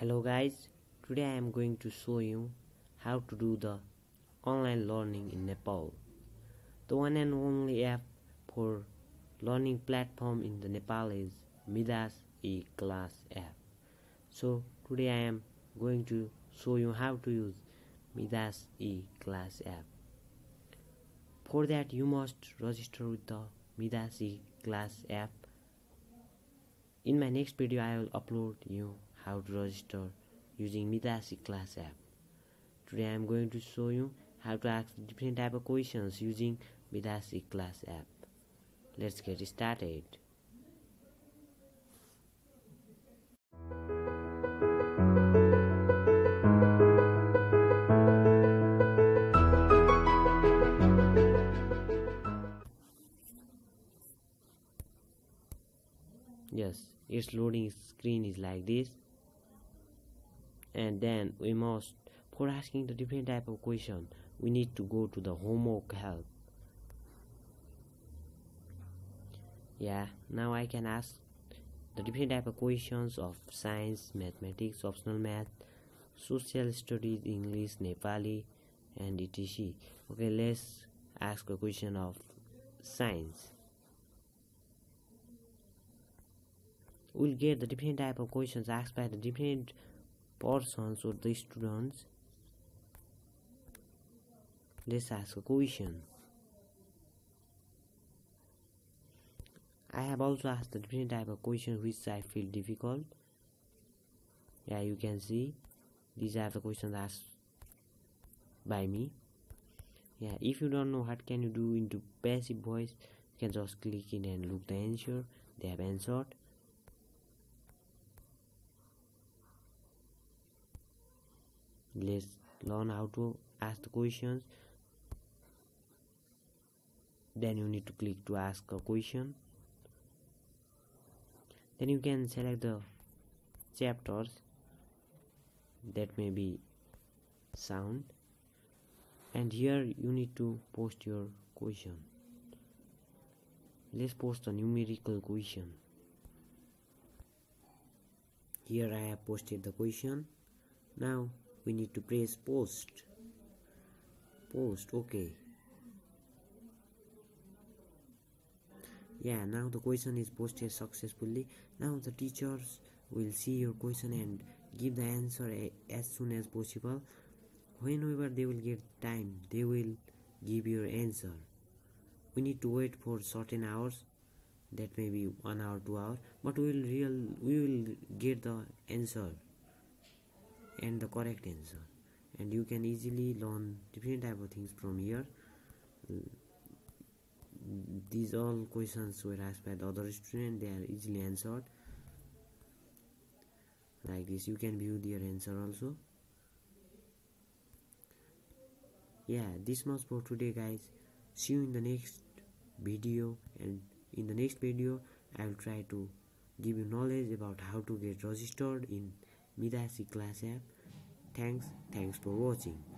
Hello guys, today I am going to show you how to do the online learning in Nepal. The one and only app for learning platform in the Nepal is Midas e-class app. So today I am going to show you how to use Midas e-class app. For that you must register with the Midas e-class app. In my next video I will upload you how to register using Midas e-class app. Today I am going to show you how to ask different type of questions using Midas e-class app. Let's get started. Yes, its loading screen is like this, and then we must, for asking the different type of question, we need to go to the homework help. Yeah, now I can ask the different type of questions of science, mathematics, optional math, social studies, English, Nepali, and etc. Okay, let's ask a question of science. We'll get the different type of questions asked by the different persons or the students. Let's ask a question. I have also asked the different type of questions which I feel difficult. Yeah, you can see these are the questions asked by me. Yeah, if you don't know what can you do into passive voice, you can just click it and look the answer. They have answered. Let's learn how to ask the questions. Then you need to click to ask a question. Then you can select the chapters, that may be sound, and here you need to post your question. Let's post a numerical question. Here I have posted the question. Now we need to press post. Okay. Yeah, now the question is posted successfully. Now the teachers will see your question and give the answer as soon as possible. Whenever they will get time, they will give your answer. We need to wait for certain hours, that may be 1 hour, 2 hours, but we will get the answer and the correct answer, and you can easily learn different type of things from here. These all questions were asked by the other student, they are easily answered like this. You can view their answer also. Yeah, this much for today guys. See you in the next video, and in the next video I will try to give you knowledge about how to get registered in Midas e-class app. Thanks for watching.